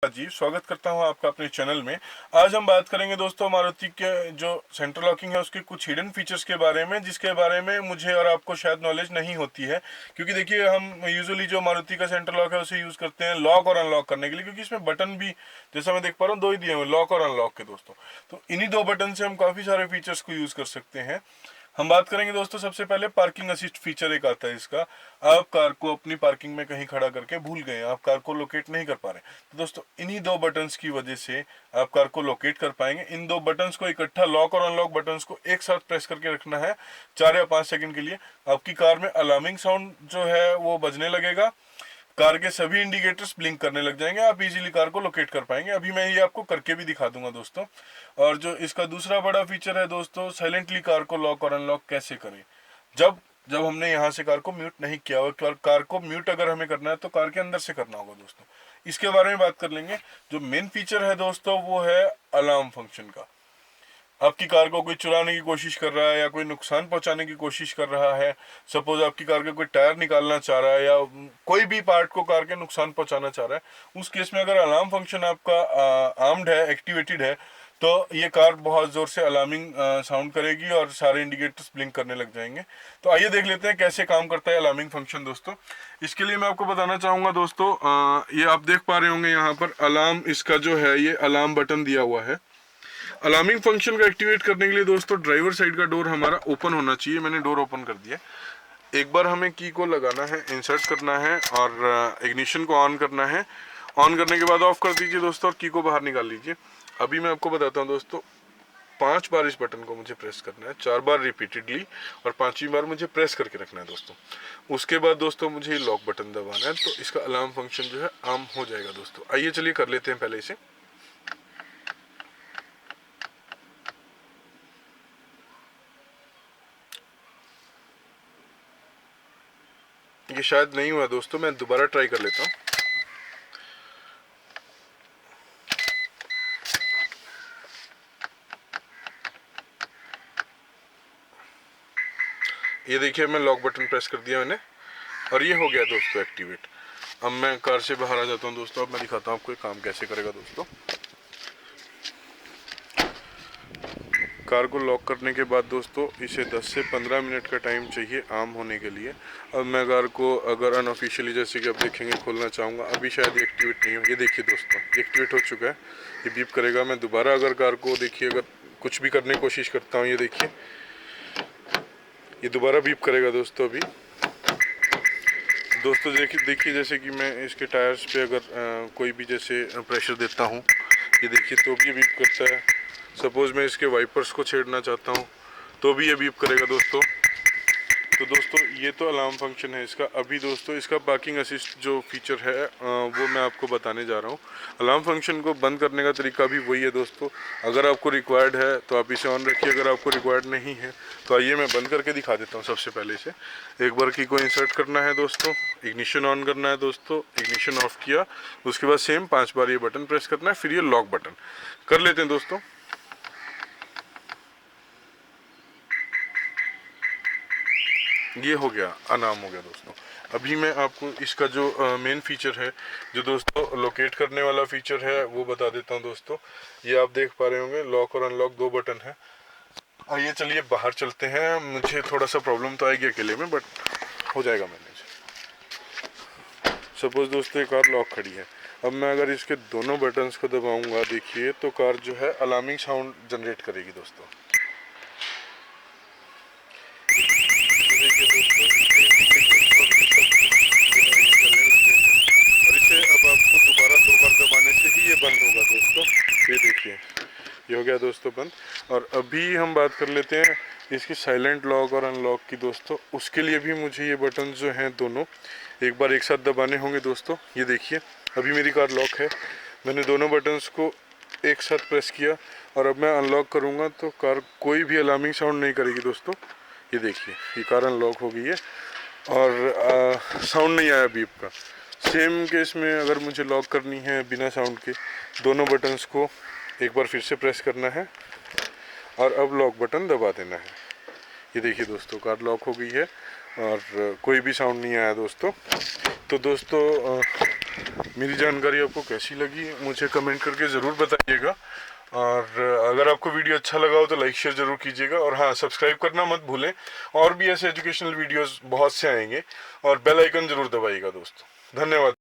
जी स्वागत करता हूं आपका अपने चैनल में। आज हम बात करेंगे दोस्तों मारुति के जो सेंट्रल लॉकिंग है उसके कुछ हिडन फीचर्स के बारे में, जिसके बारे में मुझे और आपको शायद नॉलेज नहीं होती है। क्योंकि देखिए हम यूजुअली जो मारुति का सेंट्रल लॉक है उसे यूज़ करते हैं लॉक और अनलॉक करने के लिए, क्योंकि इसमें बटन भी जैसा मैं देख पा रहा हूँ दो ही दिए हुए, लॉक और अनलॉक के दोस्तों। तो इन्हीं दो बटन से हम काफ़ी सारे फीचर्स को यूज़ कर सकते हैं। हम बात करेंगे दोस्तों सबसे पहले पार्किंग असिस्ट फीचर एक आता है इसका। आप कार को अपनी पार्किंग में कहीं खड़ा करके भूल गए, आप कार को लोकेट नहीं कर पा रहे, तो दोस्तों इन्हीं दो बटन्स की वजह से आप कार को लोकेट कर पाएंगे। इन दो बटन्स को इकट्ठा लॉक और अनलॉक बटन्स को एक साथ प्रेस करके रखना है 4 या 5 सेकंड के लिए। आपकी कार में अलार्मिंग साउंड जो है वो बजने लगेगा, कार के सभी इंडिकेटर्स ब्लिंक करने लग जाएंगे, आप इजीली कार को लोकेट कर पाएंगे। अभी मैं ये आपको करके भी दिखा दूंगा दोस्तों। और जो इसका दूसरा बड़ा फीचर है दोस्तों, साइलेंटली कार को लॉक और अनलॉक कैसे करें जब जब हमने यहाँ से कार को म्यूट नहीं किया हुआ। कार को म्यूट अगर हमें करना है तो कार के अंदर से करना होगा दोस्तों। इसके बारे में बात कर लेंगे। जो मेन फीचर है दोस्तों वो है अलार्म फंक्शन का। आपकी कार को कोई चुराने की कोशिश कर रहा है या कोई नुकसान पहुंचाने की कोशिश कर रहा है, सपोज आपकी कार का कोई टायर निकालना चाह रहा है या कोई भी पार्ट को कार के नुकसान पहुंचाना चाह रहा है, उस केस में अगर अलार्म फंक्शन आपका आर्म्ड है, एक्टिवेटेड है, तो ये कार बहुत ज़ोर से अलार्मिंग साउंड करेगी और सारे इंडिकेटर्स ब्लिंक करने लग जाएंगे। तो आइए देख लेते हैं कैसे काम करता है अलार्मिंग फंक्शन दोस्तों। इसके लिए मैं आपको बताना चाहूँगा दोस्तों, ये आप देख पा रहे होंगे यहाँ पर अलार्म, इसका जो है ये अलार्म बटन दिया हुआ है। अलार्मिंग फंक्शन को एक्टिवेट करने के लिए दोस्तों ड्राइवर साइड का डोर हमारा ओपन होना चाहिए। मैंने डोर ओपन कर दिया। एक बार हमें की को लगाना है, इंसर्ट करना है और इग्निशन को ऑन करना है। ऑन करने के बाद ऑफ कर दीजिए दोस्तों और की को बाहर निकाल लीजिए। अभी मैं आपको बताता हूँ दोस्तों, 5 बार इस बटन को मुझे प्रेस करना है, 4 बार रिपीटेडली, और 5वीं बार मुझे प्रेस करके रखना है दोस्तों। उसके बाद दोस्तों मुझे लॉक बटन दबाना है, तो इसका अलार्म फंक्शन जो है ऑन हो जाएगा दोस्तों। आइए चलिए कर लेते हैं पहले इसे। ये शायद नहीं हुआ दोस्तों, मैं दोबारा ट्राई कर लेता हूँ। ये देखिए मैं लॉक बटन प्रेस कर दिया मैंने और ये हो गया दोस्तों एक्टिवेट। अब मैं कार से बाहर आ जाता हूँ दोस्तों। अब मैं दिखाता हूँ आपको ये काम कैसे करेगा दोस्तों। कार को लॉक करने के बाद दोस्तों इसे 10 से 15 मिनट का टाइम चाहिए आम होने के लिए। अब मैं कार को अगर अनऑफिशियली जैसे कि आप देखेंगे खोलना चाहूँगा, अभी शायद ये एक्टिवेट नहीं हो। ये देखिए दोस्तों ये एक्टिवेट हो चुका है, ये बीप करेगा। मैं दोबारा अगर कार को देखिए अगर कुछ भी करने की कोशिश करता हूँ, ये देखिए ये दोबारा बीप करेगा दोस्तों। अभी दोस्तों देखिए जैसे कि मैं इसके टायर्स पे अगर कोई भी जैसे प्रेशर देता हूँ, ये देखिए तो भी ये बीप करता है। सपोज़ मैं इसके वाइपर्स को छेड़ना चाहता हूँ तो भी ये बीप करेगा दोस्तों। तो दोस्तों ये तो अलार्म फंक्शन है इसका। अभी दोस्तों इसका पार्किंग असिस्ट जो फीचर है वो मैं आपको बताने जा रहा हूँ। अलार्म फंक्शन को बंद करने का तरीका भी वही है दोस्तों। अगर आपको रिक्वायर्ड है तो आप इसे ऑन रखिए, अगर आपको रिक्वायर्ड नहीं है तो आइए मैं बंद करके दिखा देता हूँ। सबसे पहले इसे एक बार की को इंसर्ट करना है दोस्तों, इग्निशन ऑन करना है दोस्तों, इग्निशन ऑफ किया, उसके बाद सेम 5 बार ये बटन प्रेस करना है, फिर ये लॉक बटन कर लेते हैं दोस्तों। ये हो गया, अनाम हो गया दोस्तों। अभी मैं आपको इसका जो मेन फीचर है, जो दोस्तों लोकेट करने वाला फीचर है, वो बता देता हूँ दोस्तों। ये आप देख पा रहे होंगे लॉक और अनलॉक 2 बटन है। आइए चलिए बाहर चलते हैं। मुझे थोड़ा सा प्रॉब्लम तो आएगी अकेले में, बट हो जाएगा मैनेज। सपोज दोस्तों ये कार लॉक खड़ी है। अब मैं अगर इसके दोनों बटन्स को दबाऊंगा, देखिए तो कार जो है अलार्मिंग साउंड जनरेट करेगी दोस्तों। देखिए दोस्तों इसके इंडिकेटर्स और ये सब जो है ये चलने लगते हैं, और इसे अब आपको दोबारा 2 बार दबाने से ही ये बंद होगा दोस्तों। ये देखिए ये हो गया दोस्तों बंद। और अभी हम बात कर लेते हैं इसकी साइलेंट लॉक और अनलॉक की दोस्तों। उसके लिए भी मुझे ये बटन जो हैं दोनों एक बार एक साथ दबाने होंगे दोस्तों। ये देखिए अभी मेरी कार लॉक है, मैंने दोनों बटन्स को एक साथ प्रेस किया और अब मैं अनलॉक करूँगा तो कार कोई भी अलार्मिंग साउंड नहीं करेगी दोस्तों। ये देखिए ये कार अनलॉक हो गई है और साउंड नहीं आया बीप का। सेम केस में अगर मुझे लॉक करनी है बिना साउंड के, दोनों बटन्स को एक बार फिर से प्रेस करना है और अब लॉक बटन दबा देना है। ये देखिए दोस्तों कार लॉक हो गई है और कोई भी साउंड नहीं आया दोस्तों। तो दोस्तों मेरी जानकारी आपको कैसी लगी मुझे कमेंट करके ज़रूर बताइएगा, और अगर आपको वीडियो अच्छा लगा हो तो लाइक शेयर ज़रूर कीजिएगा, और हाँ सब्सक्राइब करना मत भूलें। और भी ऐसे एजुकेशनल वीडियोस बहुत से आएंगे, और बेल आइकन ज़रूर दबाइएगा दोस्तों। धन्यवाद।